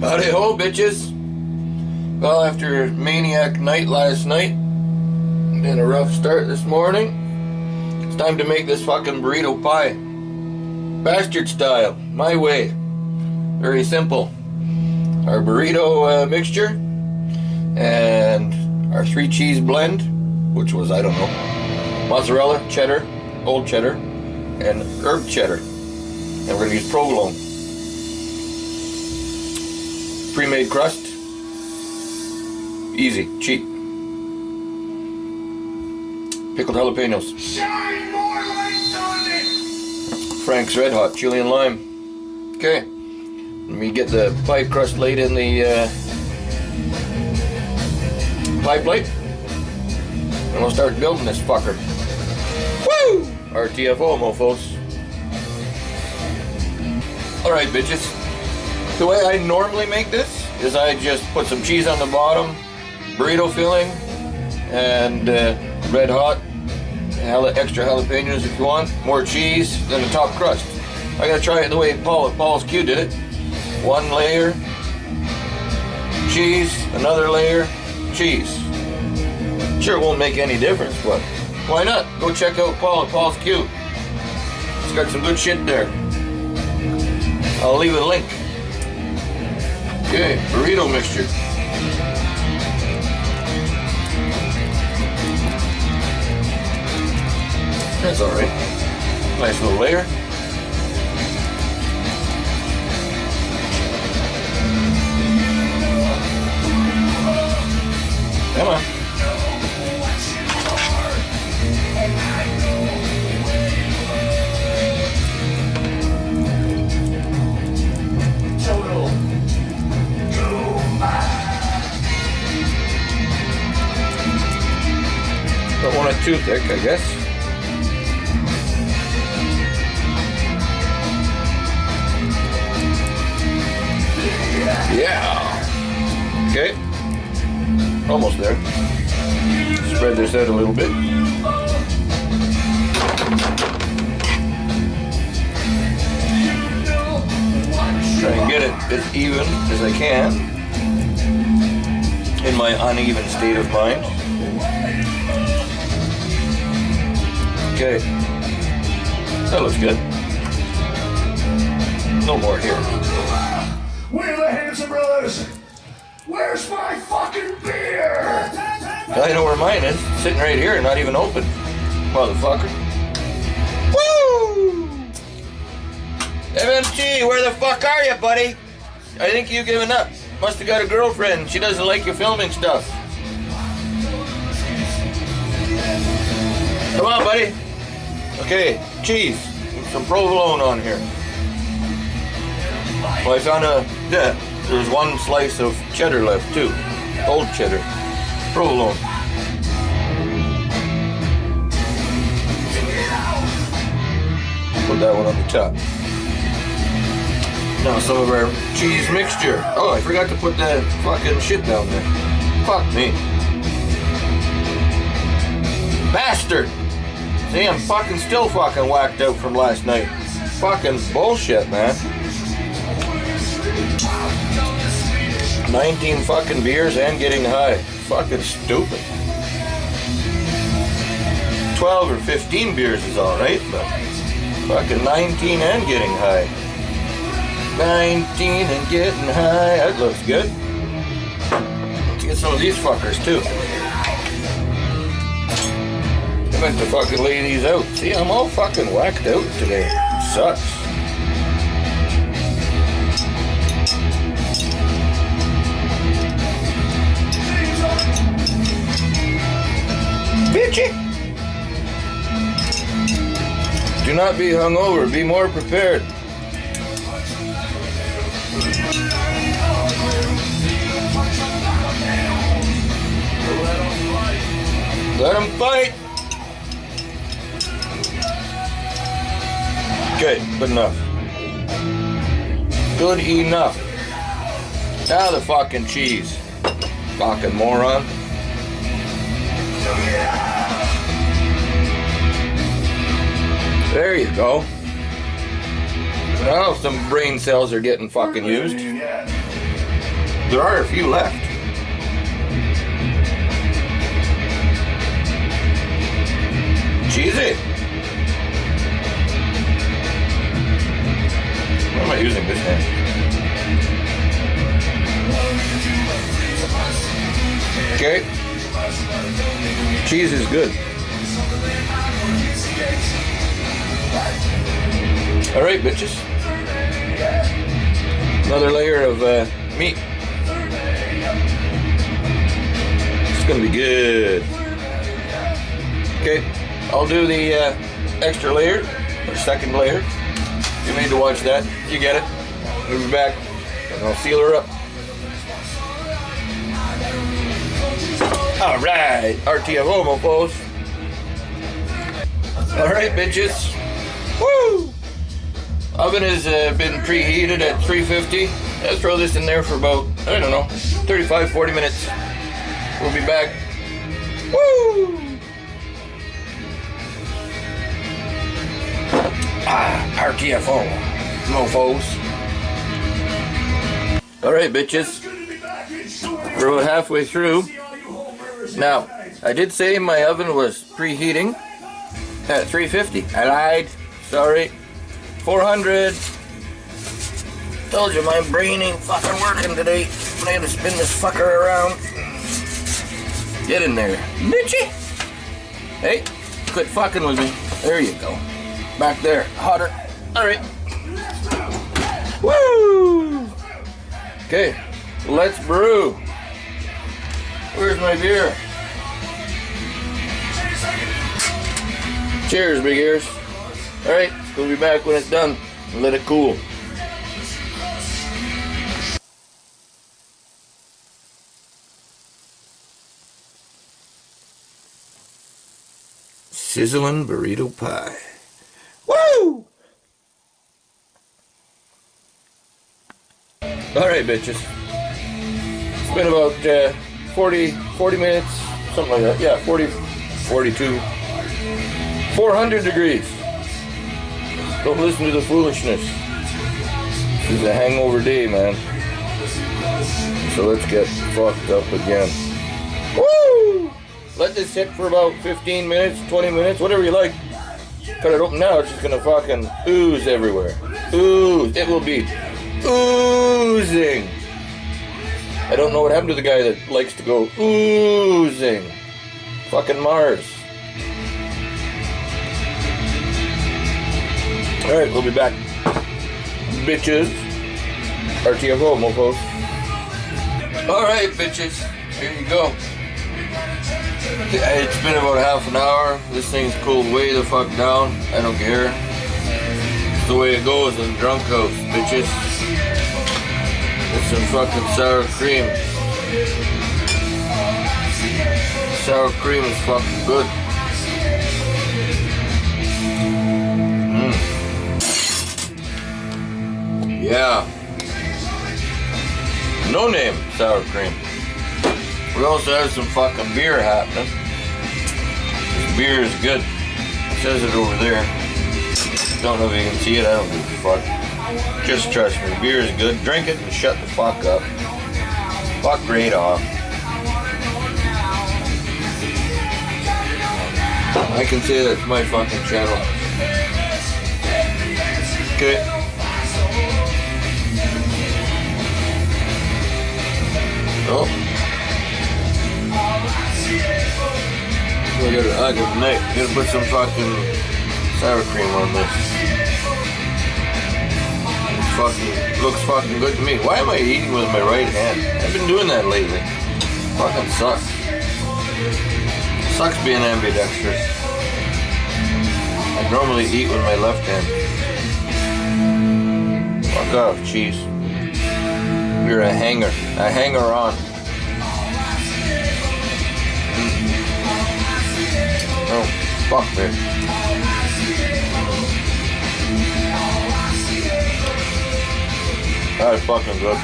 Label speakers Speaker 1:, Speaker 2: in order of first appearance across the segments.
Speaker 1: Howdy ho, bitches. Well, after a maniac night last night and a rough start this morning, it's time to make this fucking burrito pie. Bastard style, my way. Very simple. Our burrito mixture and our 3 cheese blend, which was, I don't know, mozzarella, cheddar, old cheddar, and herb cheddar. And we're going to use provolone. Pre-made crust. Easy, cheap. Pickled jalapenos.
Speaker 2: Shine more light on it!
Speaker 1: Frank's Red Hot, chili and lime. Okay. Let me get the pie crust laid in the pie plate. And we'll start building this fucker. Woo! RTFO, mofos. Alright, bitches. The way I normally make this is I just put some cheese on the bottom, burrito filling, and red hot, extra jalapenos if you want, more cheese, then the top crust. I gotta try it the way Paul's Q did it. 1 layer, cheese, another layer, cheese. Sure, it won't make any difference, but why not? Go check out Paul at Paul's Q. He's got some good shit there. I'll leave a link. Okay, burrito mixture. That's alright. Nice little layer. Come on. Don't want it too thick, I guess. Yeah. Okay. Almost there. Spread this out a little bit. Try and get it as even as I can in my uneven state of mind. Okay, that looks good. No more here.
Speaker 2: Where are the Hanson brothers? Where's my fucking beer?
Speaker 1: I know where mine is. Sitting right here, not even open. Motherfucker. Woo! MMT, where the fuck are you, buddy? I think you've given up. Must have got a girlfriend. She doesn't like you filming stuff. Come on, buddy. Okay, cheese. Some provolone on here. Well, I found there's 1 slice of cheddar left too. Old cheddar. Provolone. Put that one on the top. Now some of our cheese mixture. Oh, I forgot to put that fucking shit down there. Fuck me. Bastard! See, I'm fucking still fucking whacked out from last night. Fucking bullshit, man. 19 fucking beers and getting high. Fucking stupid. 12 or 15 beers is alright, but fucking 19 and getting high. 19 and getting high. That looks good. Let's get some of these fuckers too. I meant to fucking lay these out. See, I'm all fucking whacked out today. Sucks. Bitchy! Do not be hungover. Be more prepared. Let them fight. Okay, good enough. Good enough. Now the fucking cheese. Fucking moron. There you go. Now some brain cells are getting fucking used. There are a few left. Cheesy. What am I using this hand? Okay. Cheese is good. All right, bitches. Another layer of meat. It's gonna be good. Okay, I'll do the extra layer, or second layer. You need to watch that. You get it. We'll be back, and I'll seal her up. All right, RTFO, mofos. All right, bitches. Woo! Oven has been preheated at 350. Let's throw this in there for about, I don't know, 35, 40 minutes. We'll be back. Woo! RTFO, mofos. All right, bitches. We're about halfway through. Now, I did say my oven was preheating at 350. I lied. Sorry. 400. Told you my brain ain't fucking working today. I had to spin this fucker around. Get in there, bitchy. Hey, quit fucking with me. There you go. Back there, hotter. All right. Woo! Okay, let's brew. Where's my beer? Cheers, big ears. All right, we'll be back when it's done and let it cool. Sizzling burrito pie. Woo! All right, bitches. It's been about 40 minutes, something like that. Yeah, 40, 42. 400 degrees. Don't listen to the foolishness. This is a hangover day, man. So let's get fucked up again. Woo! Let this sit for about 15 minutes, 20 minutes, whatever you like. Cut it open now, it's just gonna fucking ooze everywhere. Ooze. It will be oozing. I don't know what happened to the guy that likes to go oozing. Fucking Mars. Alright, we'll be back. Bitches. RTFO, mofos. Alright, bitches. Here you go. It's been about half an hour. This thing's cooled way the fuck down. I don't care. It's the way it goes in the drunk house, bitches. It's some fucking sour cream. Sour cream is fucking good. Yeah. No name sour cream. We also have some fucking beer happening. This beer is good. It says it over there. Don't know if you can see it. I don't give a fuck. Just trust me. Beer is good. Drink it and shut the fuck up. Fuck right off. I can say that's my fucking channel. Okay. Oh. I gotta put some fucking sour cream on this. It looks fucking good to me. Why am I eating with my right hand? I've been doing that lately. Fucking sucks. Sucks being ambidextrous. I normally eat with my left hand. Fuck off, cheese. You're a hanger-on. Oh, fuck me. That's fucking good.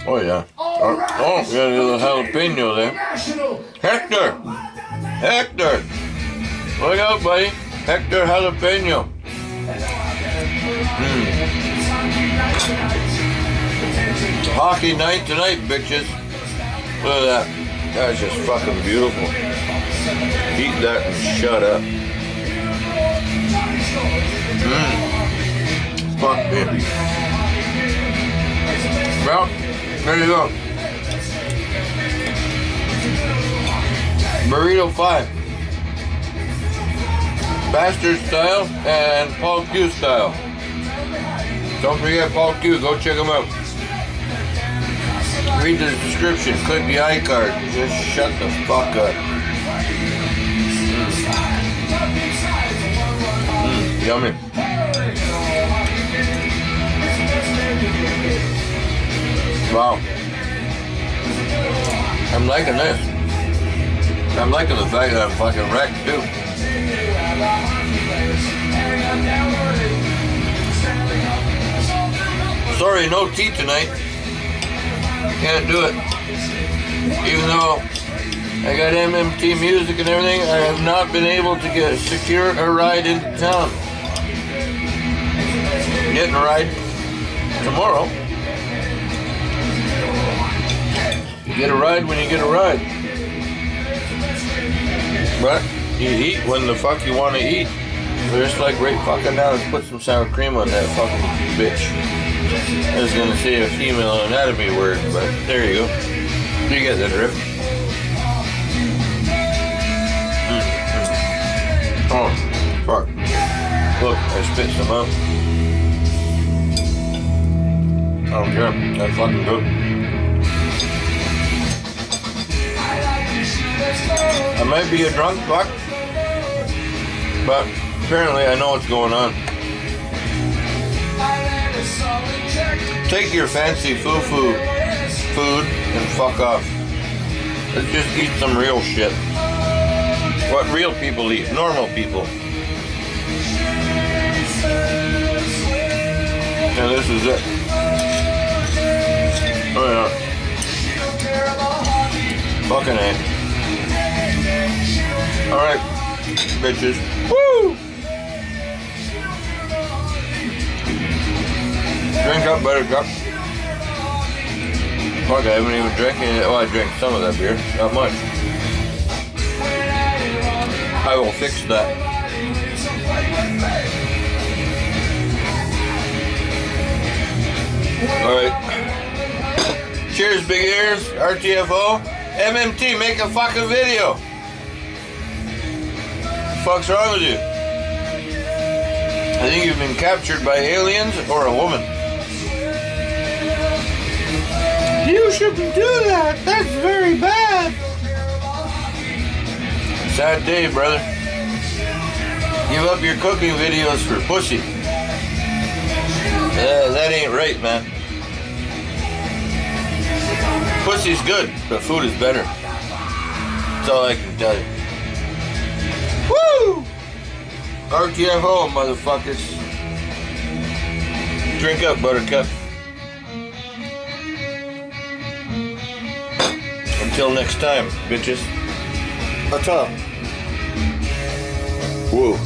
Speaker 1: Oh yeah. Oh, we got a little jalapeno there. Hector! Look out, buddy. Hector jalapeno. Hockey night tonight, bitches. Look at that. That's just fucking beautiful. Eat that and shut up. Fuck me. Well, there you go. Burrito 5. Bastard style and Paul Q style. Don't forget Paul Q, go check him out. Read the description, click the iCard. Just shut the fuck up. Yummy. Wow. I'm liking this. I'm liking the fact that I'm fucking wrecked too. Sorry, no tea tonight. Can't do it. Even though I got MMT music and everything, I have not been able to secure a ride into town. Getting a ride tomorrow. You get a ride when you get a ride. But you eat when the fuck you want to eat. Just like right fucking now, let's put some sour cream on that fucking bitch. I was gonna say a female anatomy word, but there you go. You get the drift. Oh, fuck. Look, I spit some out. I don't care. That's fucking good. I might be a drunk fuck, but apparently I know what's going on. Take your fancy foo-foo food and fuck off. Let's just eat some real shit. What real people eat, normal people. And this is it. Oh yeah. Fucking A. Alright, bitches. Woo! Drink up, buttercup. Fuck, I haven't even drank any. Oh, I drank some of that beer. Not much. I will fix that. Alright. Cheers, big ears. RTFO. MMT, make a fucking video. What the fuck's wrong with you? I think you've been captured by aliens or a woman. You shouldn't do that. That's very bad. Sad day, brother. Give up your cooking videos for pussy. That ain't right, man. Pussy's good, but food is better. That's all I can tell you. Woo! RTFO, motherfuckers. Drink up, buttercup. Until next time, bitches. Ta-ta. Whoa.